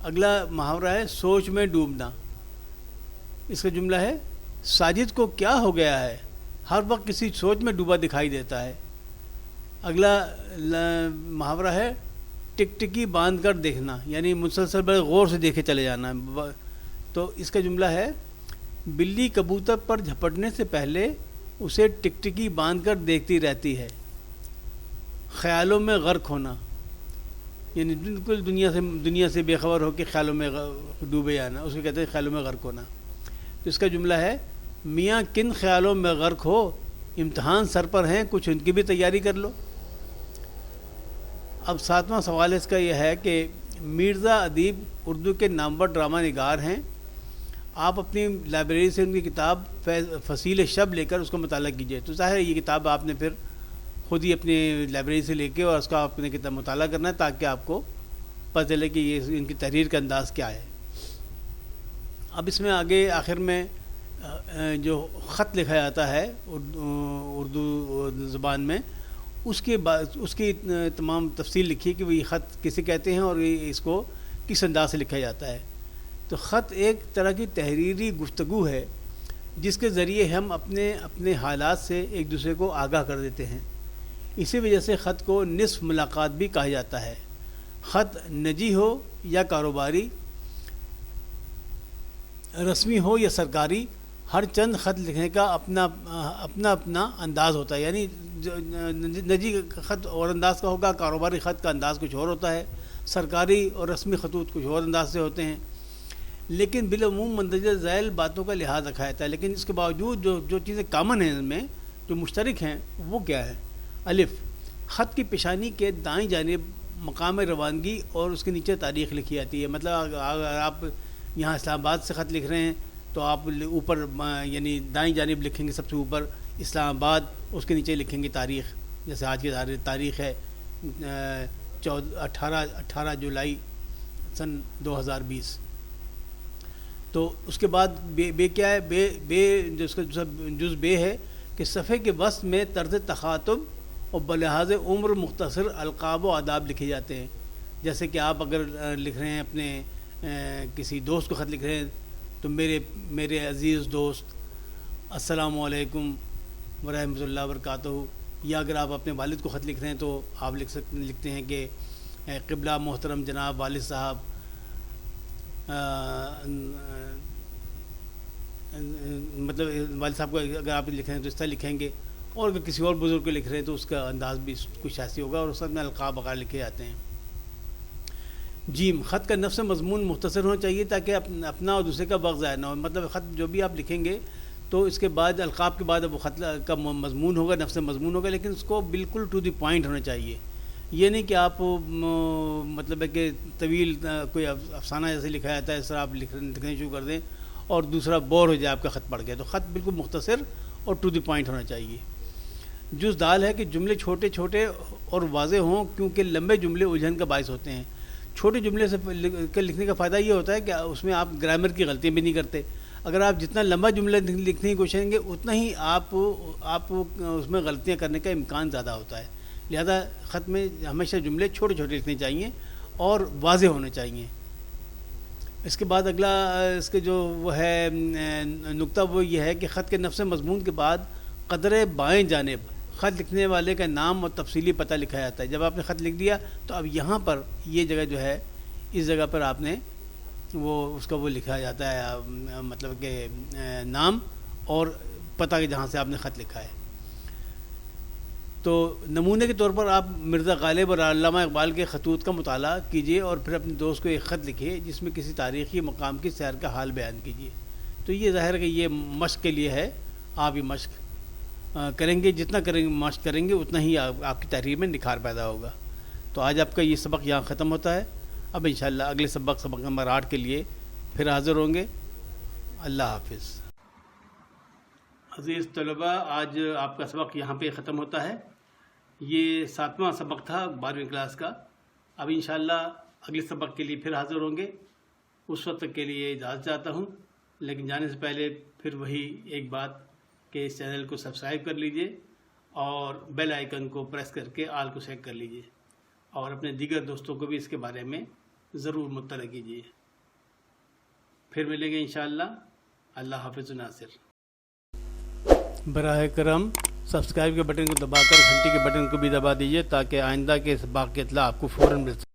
اگلا محاورہ ہے سوچ میں ڈوبنا. اس کا جملہ ہے ساجد کو کیا ہو گیا ہے، ہر وقت کسی سوچ میں ڈوبا دکھائی دیتا ہے. اگلا محاورہ ہے ٹکٹکی باندھ کر دیکھنا، یعنی مسلسل بڑے غور سے دیکھے چلے جانا. تو اس کا جملہ ہے بلی کبوتر پر جھپٹنے سے پہلے اسے ٹکٹکی باندھ کر دیکھتی رہتی ہے. خیالوں میں غرق ہونا، یعنی بالکل دنیا سے بے خبر ہو کے خیالوں میں ڈوبے جانا، اس کو کہتے ہیں خیالوں میں غرق ہونا. تو اس کا جملہ ہے میاں کن خیالوں میں غرق ہو، امتحان سر پر ہیں کچھ ان کی بھی تیاری کر لو. اب 7واں سوال اس کا یہ ہے کہ مرزا ادیب اردو کے نامور ڈرامہ نگار ہیں. آپ اپنی لائبریری سے ان کی کتاب فصیل شب لے کر اس کا مطالعہ کیجیے. تو ظاہر ہے یہ کتاب آپ نے پھر خود ہی اپنی لائبریری سے لے کے اور اس کا آپ نے کتاب مطالعہ کرنا ہے تاکہ آپ کو پتہ چلے کہ یہ ان کی تحریر کا انداز کیا ہے. اب اس میں آگے آخر میں جو خط لکھا جاتا ہے اردو زبان میں، اس کی تمام تفصیل لکھی کہ وہ یہ خط کسے کہتے ہیں اور اس کو کس انداز سے لکھا جاتا ہے. تو خط ایک طرح کی تحریری گفتگو ہے جس کے ذریعے ہم اپنے حالات سے ایک دوسرے کو آگاہ کر دیتے ہیں. اسی وجہ سے خط کو نصف ملاقات بھی کہا جاتا ہے. خط نجی ہو یا کاروباری، رسمی ہو یا سرکاری، ہر چند خط لکھنے کا اپنا انداز ہوتا ہے. یعنی نجی خط اور انداز کا ہوگا، کاروباری خط کا انداز کچھ اور ہوتا ہے، سرکاری اور رسمی خطوط کچھ اور انداز سے ہوتے ہیں. لیکن بالعموم مندرجہ ذیل باتوں کا لحاظ رکھا جاتا ہے. لیکن اس کے باوجود جو چیزیں کامن ہیں ان میں، جو مشترک ہیں، وہ کیا ہے؟ الف، خط کی پیشانی کے دائیں جانب مقام روانگی اور اس کے نیچے تاریخ لکھی جاتی ہے. مطلب اگر آپ یہاں اسلام آباد سے خط لکھ رہے ہیں تو آپ اوپر یعنی دائیں جانب لکھیں گے سب سے اوپر اسلام آباد، اس کے نیچے لکھیں گے تاریخ. جیسے آج کی تاریخ ہے 18 جولائی سن 2020. تو اس کے بعد بے کیا ہے؟ بے جو اس کا جز بے ہے کہ صفحے کے وسط میں طرز تخاطب اور بلحاظ عمر مختصر القاب و آداب لکھے جاتے ہیں. جیسے کہ آپ اگر لکھ رہے ہیں اپنے کسی دوست کو خط لکھ رہے ہیں تو میرے عزیز دوست السلام علیکم ورحمۃ اللہ وبرکاتہ. یا اگر آپ اپنے والد کو خط لکھ رہے ہیں تو آپ لکھتے ہیں کہ قبلہ محترم جناب والد صاحب، مطلب والد صاحب کو اگر آپ لکھ رہے ہیں تو اس طرح لکھیں گے. اور اگر کسی اور بزرگ کو لکھ رہے ہیں تو اس کا انداز بھی کچھ ایسی ہوگا اور اس میں القاب وغیرہ لکھے جاتے ہیں. جیم، خط کا نفس مضمون مختصر ہونا چاہیے تاکہ اپنا اور دوسرے کا وقت ضائع نہ ہو. مطلب خط جو بھی آپ لکھیں گے تو اس کے بعد القاب کے بعد وہ خط کا مضمون ہوگا، نفس مضمون ہوگا، لیکن اس کو بالکل ٹو دی پوائنٹ ہونا چاہیے. یہ نہیں کہ آپ مطلب ہے کہ طویل کوئی افسانہ جیسے لکھا جاتا ہے اس طرح آپ لکھنے شروع کر دیں اور دوسرا بور ہو جائے آپ کا خط پڑھ کے. تو خط بالکل مختصر اور ٹو دی پوائنٹ ہونا چاہیے. جز دال ہے کہ جملے چھوٹے چھوٹے اور واضح ہوں کیونکہ لمبے جملے الجھن کا باعث ہوتے ہیں. چھوٹے جملے سے لکھنے کا فائدہ یہ ہوتا ہے کہ اس میں آپ گرامر کی غلطیاں بھی نہیں کرتے. اگر آپ جتنا لمبا جملہ لکھنے کی کوشش کریں گے اتنا ہی آپ اس میں غلطیاں کرنے کا امکان زیادہ ہوتا ہے. لہذا خط میں ہمیشہ جملے چھوٹے چھوٹے لکھنے چاہیے اور واضح ہونے چاہیے. اس کے بعد اگلا اس کے جو وہ ہے نقطہ وہ یہ ہے کہ خط کے نفس مضمون کے بعد قدر بائیں جانب خط لکھنے والے کا نام اور تفصیلی پتہ لکھا جاتا ہے. جب آپ نے خط لکھ دیا تو اب یہاں پر یہ جگہ جو ہے اس جگہ پر آپ نے اس کا وہ لکھا جاتا ہے، مطلب کہ نام اور پتہ کہ جہاں سے آپ نے خط لکھا ہے. تو نمونے کے طور پر آپ مرزا غالب اور علامہ اقبال کے خطوط کا مطالعہ کیجیے اور پھر اپنے دوست کو ایک خط لکھیے جس میں کسی تاریخی مقام کی سیر کا حال بیان کیجیے. تو یہ ظاہر ہے کہ یہ مشق کے لیے ہے. آپ یہ مشق کریں گے، جتنا مشق کریں گے اتنا ہی آپ کی تحریر میں نکھار پیدا ہوگا. تو آج آپ کا یہ سبق یہاں ختم ہوتا ہے. اب انشاءاللہ اگلے سبق نمبر 8 کے لیے پھر حاضر ہوں گے. اللہ حافظ. عزیز طلباء، آج آپ کا سبق یہاں پہ ختم ہوتا ہے. یہ 7واں سبق تھا 12ویں کلاس کا. اب انشاءاللہ اگلے سبق کے لیے پھر حاضر ہوں گے. اس وقت تک کے لیے اجازت چاہتا ہوں، لیکن جانے سے پہلے پھر وہی ایک بات کہ اس چینل کو سبسکرائب کر لیجئے اور بیل آئیکن کو پریس کر کے آل کو سیٹ کر لیجئے اور اپنے دیگر دوستوں کو بھی اس کے بارے میں ضرور مطلع کیجیے. پھر ملیں گے انشاءاللہ. اللہ حافظ ناصر. براہ کرم سبسکرائب کے بٹن کو دبا کر گھنٹی کے بٹن کو بھی دبا دیجیے تاکہ آئندہ کے اس باغ کی اطلاع آپ کو فوراً مل سکے.